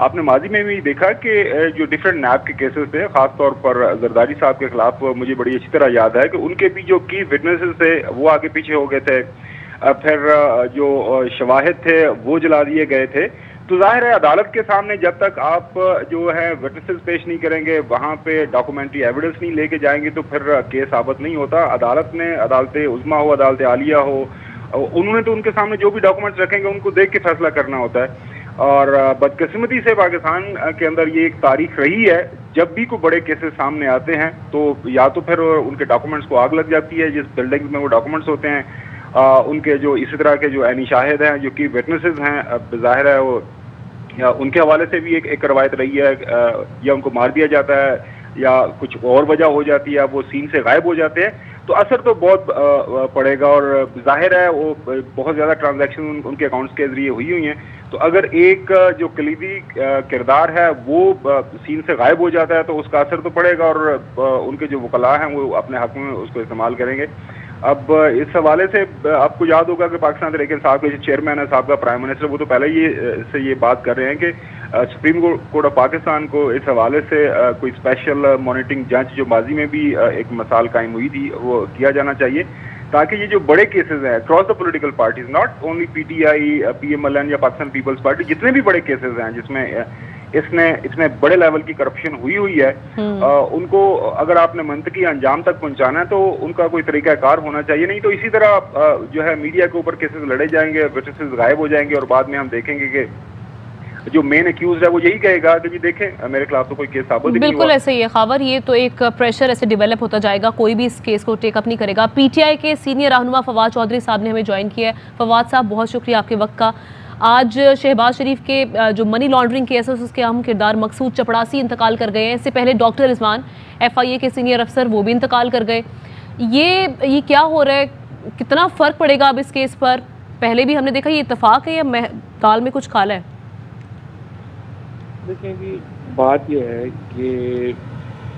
آپ نے ماضی میں بھی دیکھا کہ جو ڈفرینٹ نیب کے کیسز تھے، خاص طور پر زرداری صاحب کے خلاف مجھے بڑی اچھی طرح یاد ہے کہ ان کے بھی جو کی وٹنسز تھے وہ آگے پیچھے ہو گئے تھے، پھر جو شواہد تھے وہ جلا دیے گئے تھے. تو ظاہر ہے عدالت کے سامنے جب تک آپ جو ہے وٹنسز پیش نہیں کریں گے، وہاں پہ ڈاکومنٹری ایویڈنس نہیں لے کے جائیں گے، تو پھر کیس ثابت نہیں ہوتا. عدالت نے، عدالت عظمیٰ ہو، عدالت عالیہ ہو، انہوں نے تو ان کے سامنے جو بھی ڈاکومنٹس رکھیں گے ان کو دیکھ کے فیصلہ کرنا ہوتا ہے. اور بدقسمتی سے پاکستان کے اندر یہ ایک تاریخ رہی ہے، جب بھی کوئی بڑے کیسز سامنے آتے ہیں تو یا تو پھر ان کے ڈاکومنٹس کو آگ لگ جاتی ہے، جس بلڈنگ میں وہ ڈاکومنٹس ہوتے ہیں، ان کے جو اسی طرح کے جو عینی شاہد ہیں، جو کی وٹنسز ہیں، ظاہر ہے وہ ان کے حوالے سے بھی ایک روایت رہی ہے، یا ان کو مار دیا جاتا ہے یا کچھ اور وجہ ہو جاتی ہے، وہ سین سے غائب ہو جاتے ہیں. تو اثر تو بہت پڑے گا، اور ظاہر ہے وہ بہت زیادہ ٹرانزیکشن ان کے اکاؤنٹس کے ذریعے ہوئی ہیں. تو اگر ایک جو کلیدی کردار ہے وہ سین سے غائب ہو جاتا ہے تو اس کا اثر تو پڑے گا، اور ان کے جو وکلاء ہیں وہ اپنے حق میں اس کو استعمال کریں گے. اب اس حوالے سے آپ کو یاد ہوگا کہ پاکستان تحریک انصاف کے جو چیئرمین ہے، سابقہ پرائم منسٹر، وہ تو پہلے ہی یہ بات کر رہے ہیں کہ سپریم کورٹ آف پاکستان کو اس حوالے سے کوئی اسپیشل مانیٹرنگ جج جو ماضی میں بھی ایک مثال قائم ہوئی تھی وہ کیا جانا چاہیے، تاکہ یہ جو بڑے کیسز ہیں across the political parties, not only P T I, P M L N یا پاکستان پیپلز پارٹی، جتنے بھی بڑے کیسز ہیں جس میں اس میں بڑے لیول کی کرپشن ہوئی ہے، ان کو اگر آپ نے منطقی انجام تک پہنچانا ہے تو ان کا کوئی طریقہ کار ہونا چاہیے. نہیں تو اسی طرح جو ہے میڈیا کے اوپر کیسز لڑے جائیں گے، وٹنسز غائب ہو جائیں گے، اور بعد میں ہم دیکھیں گے کہ جو مین ایکیوزڈ ہے وہ یہی کہے گا کہ جی دیکھیں میرے خلاف تو کوئی کیس ثابت نہیں ہوا. بالکل ایسے ہی ہے خاور، یہ تو ایک پریشر ایسے ڈیولپ ہوتا جائے گا، کوئی بھی اس کیس کو ٹیک اپ نہیں کرے گا. پی ٹی آئی کے سینئر رہنما فواد چودھری صاحب نے ہمیں جوائن کیا ہے. فواد صاحب بہت شکریہ آپ کے وقت کا. آج شہباز شریف کے جو منی لانڈرنگ کیس ہے اس کے اہم کردار مقصود چپڑاسی انتقال کر گئے ہیں. اس سے پہلے ڈاکٹر رضوان ایف آئی اے کے سینئر افسر وہ بھی انتقال کر گئے. یہ کیا ہو رہا ہے، کتنا فرق پڑے گا اب اس کیس پر؟ پہلے بھی ہم نے دیکھا یہ اتفاق ہے یا دال میں کچھ کھالا ہے؟ دیکھیں جی، بات یہ ہے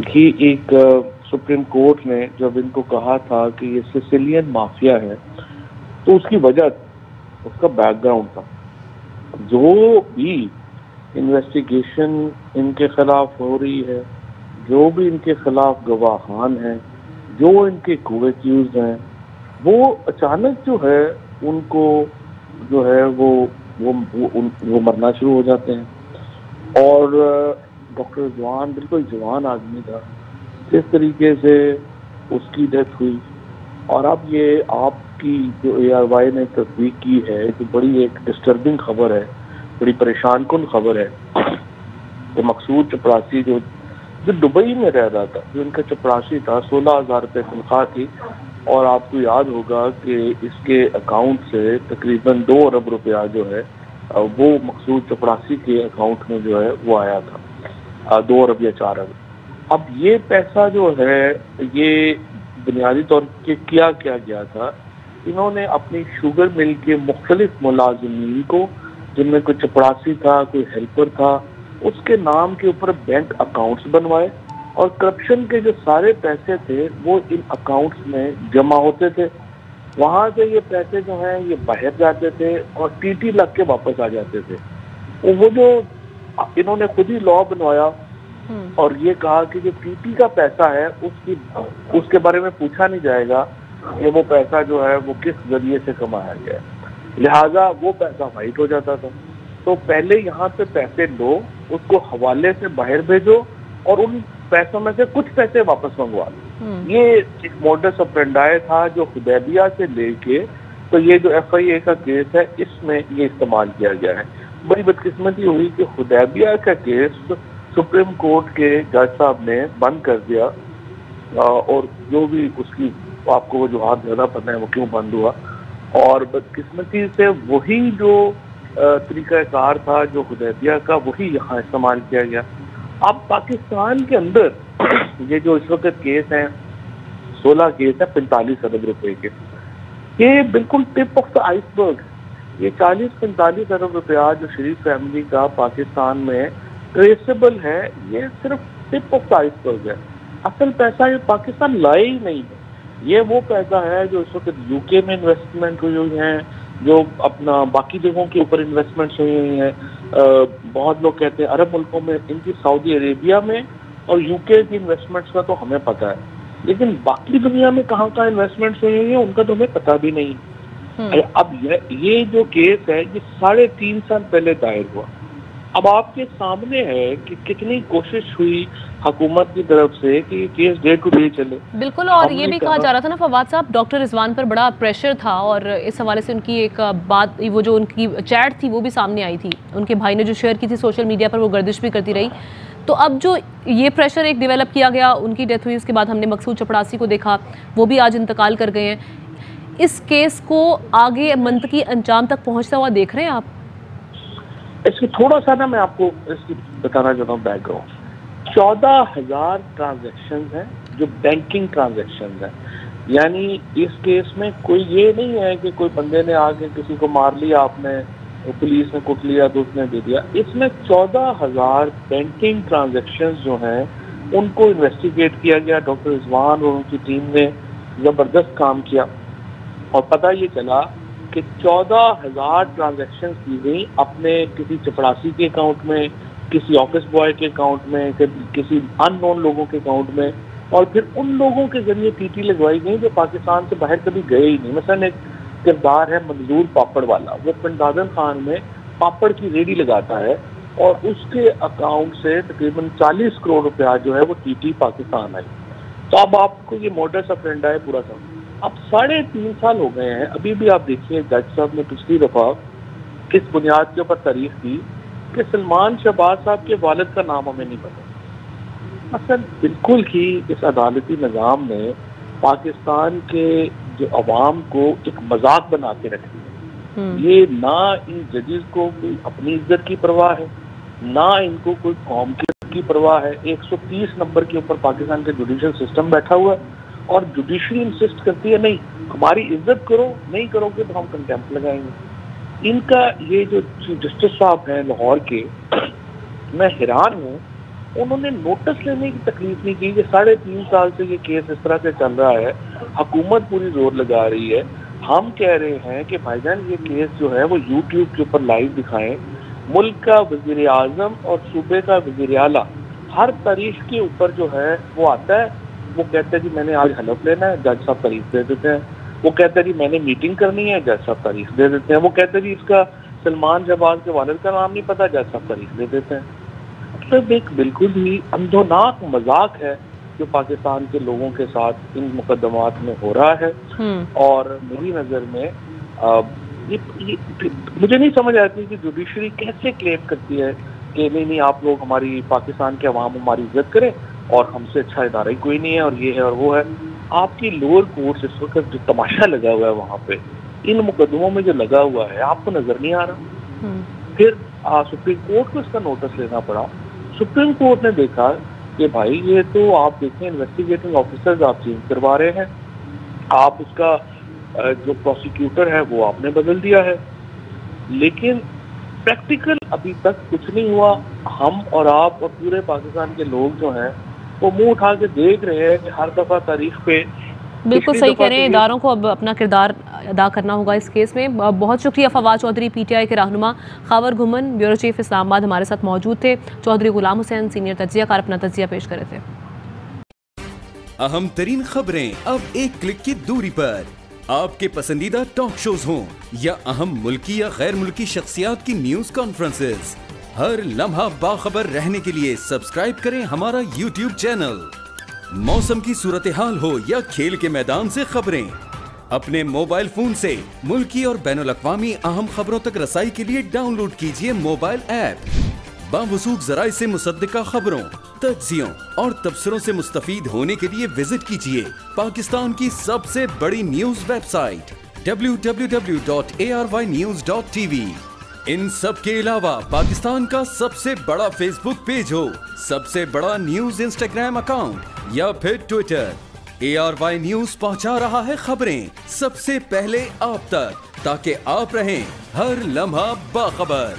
کہ ایک سپریم کورٹ نے جب ان کو کہا تھا کہ یہ سیسیلین مافیا ہے تو اس کی وجہ اس کا بیک گراؤنڈ تھا. جو بھی انویسٹیگیشن ان کے خلاف ہو رہی ہے، جو بھی ان کے خلاف گواہان ہیں، جو ان کے کو ایکیوزڈ ہیں، وہ اچانک جو ہے ان کو جو ہے وہ مرنا شروع ہو جاتے ہیں. اور ڈاکٹر رضوان بالکل جوان آدمی تھا، جس طریقے سے اس کی ڈیتھ ہوئی. اور اب یہ آپ کی جو اے آر وائی نے تصدیق کی ہے کہ بڑی ایک ڈسٹربنگ خبر ہے، بڑی پریشان کن خبر ہے کہ مقصود چپڑاسی جو دبئی میں رہ رہا تھا، جو ان کا چپڑاسی تھا، 16,000 روپے تنخواہ تھی، اور آپ کو یاد ہوگا کہ اس کے اکاؤنٹ سے تقریباً 2 ارب روپیہ جو ہے وہ مقصود چپڑاسی کے اکاؤنٹ میں جو ہے وہ آیا تھا، 2 ارب یا 4 ارب. اب یہ پیسہ جو ہے یہ بنیادی طور پہ کیا گیا تھا، انہوں نے اپنی شوگر مل کے مختلف ملازمین کو، جن میں کوئی چپڑاسی تھا، کوئی ہیلپر تھا، اس کے نام کے اوپر بینک اکاؤنٹس بنوائے، اور کرپشن کے جو سارے پیسے تھے وہ ان اکاؤنٹس میں جمع ہوتے تھے. وہاں سے یہ پیسے جو ہیں یہ باہر جاتے تھے اور ٹی ٹی لگ کے واپس آ جاتے تھے. وہ جو انہوں نے خود ہی لا بنوایا اور یہ کہا کہ جو ٹی ٹی کا پیسہ ہے اس کے بارے میں پوچھا نہیں جائے گا کہ وہ پیسہ جو ہے وہ کس ذریعے سے کمایا گیا ہے، لہٰذا وہ پیسہ وائٹ ہو جاتا تھا. تو پہلے یہاں سے پیسے لو، اس کو حوالے سے باہر بھیجو، اور ان پیسوں میں سے کچھ پیسے واپس منگوا لو. یہ ایک موڈس آپرینڈی تھا جو حدیبیہ سے لے کے تو یہ جو ایف آئی اے کا کیس ہے اس میں یہ استعمال کیا گیا ہے. بڑی بدقسمتی ہوئی کہ حدیبیہ کا کیس سپریم کورٹ کے جج صاحب نے بند کر دیا، اور جو بھی اس کی آپ کو وجوہات زیادہ پتہ ہے وہ کیوں بند ہوا. اور بدقسمتی سے وہی جو طریقہ کار تھا جو حدیبیہ کا، وہی یہاں استعمال کیا گیا. اب پاکستان کے اندر یہ جو اس وقت کیس ہیں 16 کیس ہیں 45 ارب روپے کے، یہ بالکل ٹپ آف دا آئس برگ. یہ 40-45 ارب روپیہ جو شریف فیملی کا پاکستان میں ٹریسیبل ہے، یہ صرف ٹپ آف دا آئس برگ ہے. اصل پیسہ یہ پاکستان لائے ہی نہیں ہے. یہ وہ پیسہ ہے جو اس وقت یو کے میں انویسٹمنٹ ہوئی ہوئی ہیں، جو اپنا باقی جگہوں کے اوپر انویسٹمنٹس ہوئی ہوئی ہیں، بہت لوگ کہتے ہیں عرب ملکوں میں ان کی سعودی عربیہ میں اور یو کے کی انویسٹمنٹس کا تو ہمیں پتہ ہے، لیکن باقی دنیا میں کہاں کہاں انویسٹمنٹس ہوئی ہیں ان کا تو ہمیں پتہ بھی نہیں۔ اب یہ جو کیس ہے یہ 3.5 سال پہلے دائر ہوا، اب آپ کے سامنے ہے کہ کتنی کوشش ہوئی حکومت کی طرف سے کہ یہ کیس ڈے ٹو ڈے چلے۔ بالکل، اور یہ بھی کہا جا رہا تھا نا فواد صاحب، ڈاکٹر رضوان پر بڑا پریشر تھا، اور اس حوالے سے ان کی ایک بات، وہ جو ان کی چیٹ تھی وہ بھی سامنے آئی تھی، ان کے بھائی نے جو شیئر کی تھی سوشل میڈیا پر، وہ گردش بھی کرتی رہی۔ تو اب جو یہ پریشر ایک ڈیولپ کیا گیا، ان کی ڈیتھ ہوئی، اس کے بعد ہم نے مقصود چپڑاسی کو دیکھا، وہ بھی آج انتقال کر گئے ہیں۔ اس کیس کو آگے منطقی انجام تک پہنچتا ہوا دیکھ رہے ہیں آپ؟ اس کی تھوڑا سا نا میں آپ کو اس کی بتانا چاہتا ہوں بیک گراؤنڈ۔ 14,000 ٹرانزیکشنز ہیں جو بینکنگ ٹرانزیکشنز ہیں، یعنی اس کیس میں کوئی یہ نہیں ہے کہ کوئی بندے نے آ کے کسی کو مار لیا، آپ نے پولیس نے کٹ لیا تو اس نے دے دیا۔ اس میں 14,000 بینکنگ ٹرانزیکشنز جو ہیں ان کو انویسٹیگیٹ کیا گیا، ڈاکٹر رضوان اور ان کی ٹیم نے زبردست کام کیا، اور پتہ یہ چلا کہ 14,000 ٹرانزیکشن کی گئی اپنے کسی چپڑاسی کے اکاؤنٹ میں، کسی آفس بوائے کے اکاؤنٹ میں، کسی ان نون لوگوں کے اکاؤنٹ میں، اور پھر ان لوگوں کے ذریعے ٹی ٹی لگوائی گئی جو پاکستان سے باہر کبھی گئے ہی نہیں۔ مثلا ایک کردار ہے منظور پاپڑ والا، وہ پنڈادن خان میں پاپڑ کی ریڈی لگاتا ہے، اور اس کے اکاؤنٹ سے تقریباً 40 کروڑ روپیہ جو ہے وہ ٹی ٹی پاکستان آئی۔ تو اب آپ کو یہ موڈس آپرینڈا ہے پورا سب۔ اب 3.5 سال ہو گئے ہیں، ابھی بھی آپ دیکھیے جج صاحب نے پچھلی دفعہ کس بنیاد کے اوپر تعریف کی کہ سلمان شہباز صاحب کے والد کا نام ہمیں نہیں پتا۔ مثلا بالکل ہی اس عدالتی نظام نے پاکستان کے جو عوام کو ایک مذاق بنا کے رکھ دیا۔ یہ نہ ان ججز کو کوئی اپنی عزت کی پرواہ ہے، نہ ان کو کوئی قوم کی پرواہ ہے۔ 130 نمبر کے اوپر پاکستان کا جوڈیشل سسٹم بیٹھا ہوا ہے، اور جوڈیشری انسسٹ کرتی ہے نہیں ہماری عزت کرو، نہیں کرو گے تو ہم کنٹیمپٹ لگائیں گے۔ ان کا یہ جو چیف جسٹس صاحب ہیں لاہور کے، میں حیران ہوں، انہوں نے نوٹس لینے کی تکلیف نہیں کی کہ 3.5 سال سے یہ کیس اس طرح سے چل رہا ہے، حکومت پوری زور لگا رہی ہے، ہم کہہ رہے ہیں کہ بھائی جان یہ کیس جو ہے وہ یوٹیوب کے اوپر لائیو دکھائیں، ملک کا وزیر اعظم اور صوبے کا وزیر اعلیٰ ہر تاریخ کے اوپر جو ہے وہ آتا ہے، وہ کہتے ہیں جی میں نے آج حلف لینا ہے، جج صاحب تاریخ دے دیتے ہیں، وہ کہتے ہیں جی میں نے میٹنگ کرنی ہے، جج صاحب تاریخ دے دیتے ہیں، وہ کہتے ہیں جی اس کا سلمان شہباز کے والد کا نام نہیں پتا، جج صاحب تاریخ دے دیتے ہیں۔ مطلب ایک بالکل ہی اندھوناک مذاق ہے جو پاکستان کے لوگوں کے ساتھ ان مقدمات میں ہو رہا ہے، اور میری نظر میں مجھے نہیں سمجھ آتی کہ جوڈیشری کیسے کلیم کرتی ہے کہ نہیں آپ لوگ ہماری پاکستان کے عوام ہماری عزت کریں اور ہم سے اچھا ادارہ ہی کوئی نہیں ہے، اور یہ ہے اور وہ ہے۔ آپ کی لوور کورٹ اس وقت جو تماشا لگا ہوا ہے وہاں پہ ان مقدموں میں جو لگا ہوا ہے آپ کو نظر نہیں آ رہا۔ پھر سپریم کورٹ کو اس کا نوٹس لینا پڑا۔ سپریم کورٹ نے دیکھا کہ بھائی یہ تو آپ دیکھیں انویسٹیگیٹنگ آفیسرز آپ چینج کروا رہے ہیں، آپ اس کا جو پروسیکیوٹر ہے وہ آپ نے بدل دیا ہے، لیکن پریکٹیکل ابھی تک کچھ نہیں ہوا۔ ہم اور آپ اور پورے پاکستان کے لوگ جو ہیں وہ منہ اٹھا کے دیکھ رہے ہیں کہ ہر دفعہ تاریخ پہ بالکل صحیح کہہ رہے ہیں، اداروں کو اب اپنا کردار ادا کرنا ہوگا اس کیس میں۔ بہت شکریہ Fawad Chaudhry, P T I کے رہنما، Khawar Ghumman, bureau chief Islamabad ہمارے ساتھ موجود تھے۔ چودھری غلام حسین سینئر تجزیہ کار اپنا تجزیہ پیش کرے تھے۔ اہم ترین خبریں اب ایک کلک کی دوری پر، آپ کے پسندیدہ ٹاک شوز ہوں یا اہم ملکی یا غیر ملکی شخصیات کی نیوز کانفرنسز، ہر لمحہ باخبر رہنے کے لیے سبسکرائب کریں ہمارا یوٹیوب چینل۔ موسم کی صورتحال ہو یا کھیل کے میدان سے خبریں، اپنے موبائل فون سے ملکی اور بین الاقوامی اہم خبروں تک رسائی کے لیے ڈاؤن لوڈ کیجیے موبائل ایپ۔ باوثوق ذرائع سے مصدقہ خبروں، تجزیوں اور تبصروں سے مستفید ہونے کے لیے وزٹ کیجیے پاکستان کی سب سے بڑی نیوز ویب سائٹ www.arYnews.tv۔ ان سب کے علاوہ پاکستان کا سب سے بڑا فیس بک پیج ہو، سب سے بڑا نیوز انسٹاگرام اکاؤنٹ یا پھر ٹویٹر، ARY نیوز پہنچا رہا ہے خبریں سب سے پہلے آپ تک، تاکہ آپ رہیں ہر لمحہ باخبر۔